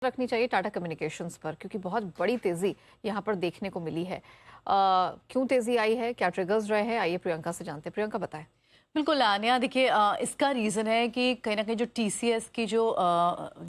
रखनी चाहिए टाटा कम्युनिकेशंस पर, क्योंकि बहुत बड़ी तेज़ी यहाँ पर देखने को मिली है। क्यों तेज़ी आई है, क्या ट्रिगर्स रहे हैं, आइए प्रियंका से जानते हैं। प्रियंका बताएं। बिल्कुल आन्या, देखिए इसका रीज़न है कि कहीं ना कहीं जो टीसीएस की जो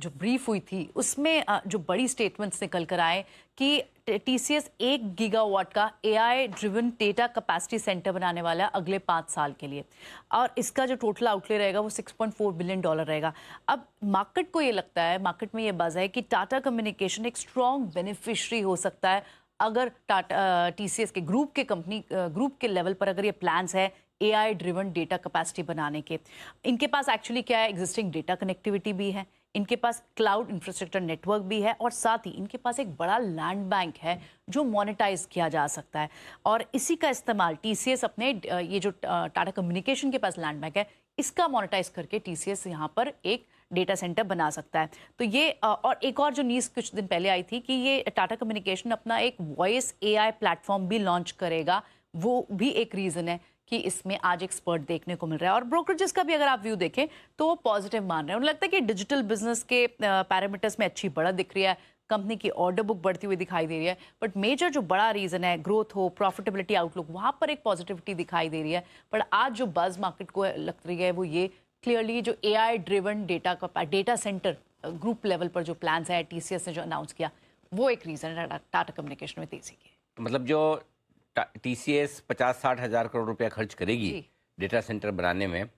ब्रीफ हुई थी उसमें जो बड़ी स्टेटमेंट्स निकल कर आए कि टीसीएस 1 गीगावाट का AI driven data capacity centre बनाने वाला है अगले 5 साल के लिए, और इसका जो टोटल आउटले रहेगा वो $6.4 बिलियन रहेगा। अब मार्केट को ये लगता है, मार्केट में ये बज़ है कि टाटा कम्युनिकेशन एक स्ट्रॉन्ग बेनिफिशरी हो सकता है अगर टाटा टीसीएस के ग्रुप के लेवल पर अगर ये प्लान्स है एआई ड्रिवन डेटा कैपेसिटी बनाने के। इनके पास एक्चुअली क्या है, एग्जिस्टिंग डेटा कनेक्टिविटी भी है, इनके पास क्लाउड इंफ्रास्ट्रक्चर नेटवर्क भी है, और साथ ही इनके पास एक बड़ा लैंड बैंक है जो मोनेटाइज किया जा सकता है। और इसी का इस्तेमाल टीसीएस अपने ये जो टाटा कम्युनिकेशन के पास लैंड बैंक है इसका मोनेटाइज करके टीसीएस यहाँ पर एक डेटा सेंटर बना सकता है। तो ये और एक और जो न्यूज़ कुछ दिन पहले आई थी कि ये टाटा कम्युनिकेशन अपना एक वॉइस एआई प्लेटफॉर्म भी लॉन्च करेगा, वो भी एक रीज़न है कि इसमें आज एक स्पर्ट देखने को मिल रहा है। और ब्रोकरेजेस का भी अगर आप व्यू देखें तो वो पॉजिटिव मान रहे हैं। उन्हें लगता है कि डिजिटल बिजनेस के पैरामीटर्स में अच्छी बढ़त दिख रही है, कंपनी की ऑर्डर बुक बढ़ती हुई दिखाई दे रही है, बट मेजर जो बड़ा रीज़न है ग्रोथ हो, प्रॉफिटेबिलिटी आउटलुक, वहाँ पर एक पॉजिटिविटी दिखाई दे रही है। पर आज जो बज़ मार्केट को लग रही है वो ये क्लियरली जो AI driven data centre group level पर जो प्लान्स है टीसीएस ने जो अनाउंस किया, वो एक रीज़न है टाटा कम्युनिकेशन में तेजी की। तो मतलब जो टीसीएस 50-60 हज़ार करोड़ रुपया खर्च करेगी डेटा सेंटर बनाने में,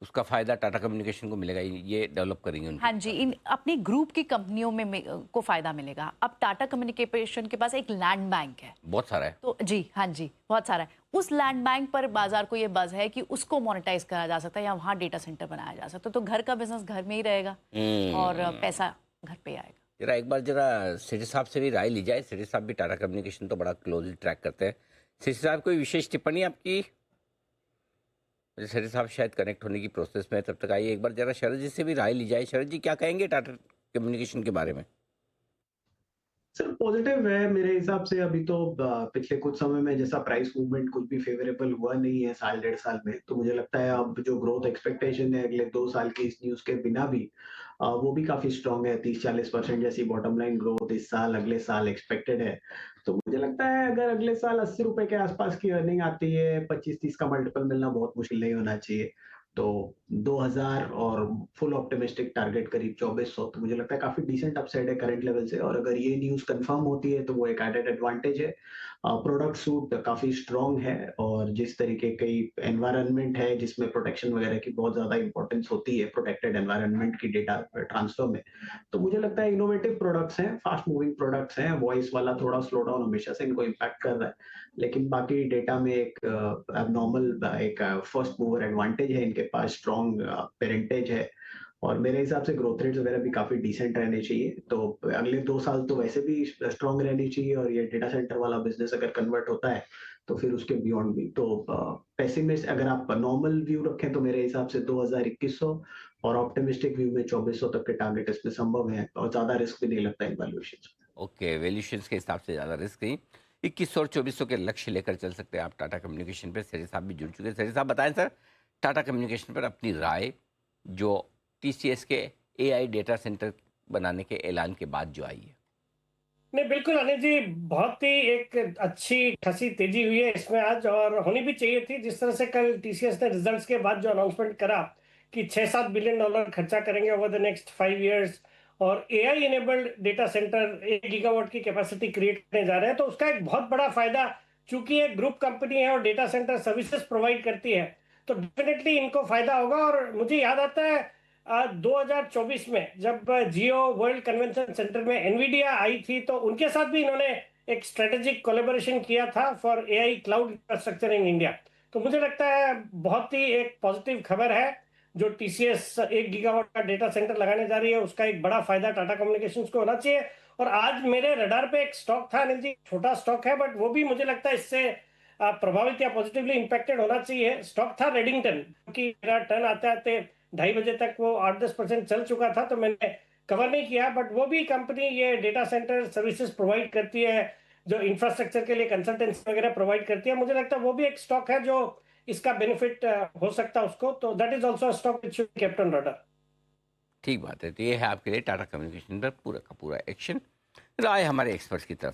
उसका फायदा टाटा कम्युनिकेशन को मिलेगा, ये डेवलप करेंगे उनकी। हाँ जी, इन अपनी ग्रुप की कंपनियों में को फायदा मिलेगा। अब टाटा कम्युनिकेशन के पास एक लैंड बैंक है, बहुत सारा है, तो जी हाँ जी बहुत सारा है। उस लैंड बैंक पर बाजार को ये बज है कि उसको मोनेटाइज करा जा सकता है या वहाँ डेटा सेंटर बनाया जा सकता है, तो घर का बिजनेस घर में ही रहेगा और पैसा घर पे आएगा। जरा एक बार जरा सेठी साहब से भी राय ली जाए। सेठी साहब भी टाटा कम्युनिकेशन तो बड़ा क्लोजली ट्रैक करते हैं। सेठी साहब कोई विशेष टिप्पणी आपकी? सेठी साहब शायद कनेक्ट होने की प्रोसेस में, तब तक आइए एक बार जरा शरद जी से भी राय ली जाए। शरद जी क्या कहेंगे टाटा कम्युनिकेशन के बारे में? सर पॉजिटिव है मेरे हिसाब से। अभी तो पिछले कुछ समय में जैसा प्राइस मूवमेंट कुछ भी फेवरेबल हुआ नहीं है साल डेढ़ साल में, तो मुझे लगता है अब जो ग्रोथ एक्सपेक्टेशन है अगले 2 साल की इस न्यूज के बिना भी वो भी काफी स्ट्रांग है। 30-40% जैसी बॉटम लाइन ग्रोथ इस साल अगले साल एक्सपेक्टेड है। तो मुझे लगता है अगर अगले साल 80 रुपए के आसपास की अर्निंग आती है, 25-30 का मल्टीपल मिलना बहुत मुश्किल नहीं होना चाहिए। तो 2000 और फुल ऑप्टिमिस्टिक टारगेट करीब 2400, तो मुझे लगता है काफी डिसेंट अपसाइड है करंट लेवल से। और अगर ये न्यूज कंफर्म होती है तो वो एक एडेड एडवांटेज है। प्रोडक्ट सूट काफी स्ट्रांग है, और जिस तरीके की एनवायरनमेंट है जिसमें प्रोटेक्शन वगैरह की बहुत ज्यादा इंपॉर्टेंस होती है प्रोटेक्टेड एनवायरनमेंट की डेटा ट्रांसफर में, तो मुझे लगता है इनोवेटिव प्रोडक्ट्स हैं, फास्ट मूविंग प्रोडक्ट्स हैं। वॉइस वाला थोड़ा स्लो डाउन हमेशा से इनको इम्पैक्ट कर रहा है, लेकिन बाकी डेटा में एक एबनॉर्मल एक फर्स्ट मूवर एडवांटेज है इनके पास, स्ट्रॉन्ग पेरेंटेज है, और मेरे हिसाब से ग्रोथ रेट्स वगैरह भी काफी डिसेंट रहने चाहिए। तो अगले 2 साल तो वैसे भी स्ट्रॉन्ग रहनी चाहिए, और ये डेटा सेंटर वाला बिजनेस अगर कन्वर्ट होता है तो फिर उसके बियॉन्ड भी। तो पेसिमिस्ट अगर आप नॉर्मल व्यू रखें तो मेरे हिसाब से 2000-2100, और ऑप्टिमिस्टिक व्यू में 2400 तक के टारगेट इसमें संभव है, और ज्यादा रिस्क भी नहीं लगता इन वैल्यूएशंस में। ओके, वैल्यूएशंस के हिसाब से ज़्यादा रिस्क नहीं। 2100 और 2400 के लक्ष्य लेकर चल सकते हैं आप टाटा कम्युनिकेशन पर। सेठी साहब भी जुड़ चुके हैं। सेठी साहब बताएं सर, टाटा कम्युनिकेशन पर अपनी राय, जो टीसीएस के एआई डेटा सेंटर बनाने के ऐलान के बाद जो आई है। नहीं बिल्कुल अनिल जी, बहुत ही एक अच्छी खासी तेजी हुई है इसमें आज, और होनी भी चाहिए थी। जिस तरह से कल टीसीएस ने रिजल्ट्स के बाद जो अनाउंसमेंट करा कि $6-7 बिलियन खर्चा करेंगे ओवर द नेक्स्ट 5 इयर्स, और AI enabled data centre 1 gigawatt की कैपेसिटी क्रिएट करने जा रहे हैं, तो उसका एक बहुत बड़ा फायदा, चूंकि एक ग्रुप कंपनी है और डेटा सेंटर सर्विसेज प्रोवाइड करती है, तो डेफिनेटली इनको फायदा होगा। और मुझे याद आता है 2024 में जब जियो वर्ल्ड कन्वेंशन सेंटर में एनवीडिया आई थी, तो उनके साथ भी इन्होंने एक स्ट्रेटेजिक कोलैबोरेशन किया था for AI cloud infrastructure in India. तो मुझे लगता है बहुत ही एक पॉजिटिव खबर है। जो टीसीएस 1 गीगावाट का डेटा सेंटर लगाने जा रही है उसका एक बड़ा फायदा टाटा कम्युनिकेशंस को होना चाहिए। और आज मेरे रडार पे एक स्टॉक था अनिल जी, छोटा स्टॉक है बट वो भी मुझे लगता है इससे प्रभावित या पॉजिटिवली इंपैक्टेड होना चाहिए। स्टॉक था रेडिंगटन, क्योंकि मेरा टर्न आते आते 2:30 बजे तक वो 8-10% चल चुका था, तो मैंने कवर नहीं किया। बट वो भी कंपनी ये डेटा सेंटर सर्विसेज प्रोवाइड करती है, जो इंफ्रास्ट्रक्चर के लिए कंसल्टेंसी वगैरह प्रोवाइड करती है। मुझे लगता है वो भी एक स्टॉक है जो इसका बेनिफिट हो सकता है उसको, तो that is also a stock which should be kept on radar. ठीक बात है। तो ये है आपके लिए टाटा कम्युनिकेशन पर पूरा का पूरा एक्शन, राय हमारे एक्सपर्ट्स की तरफ से।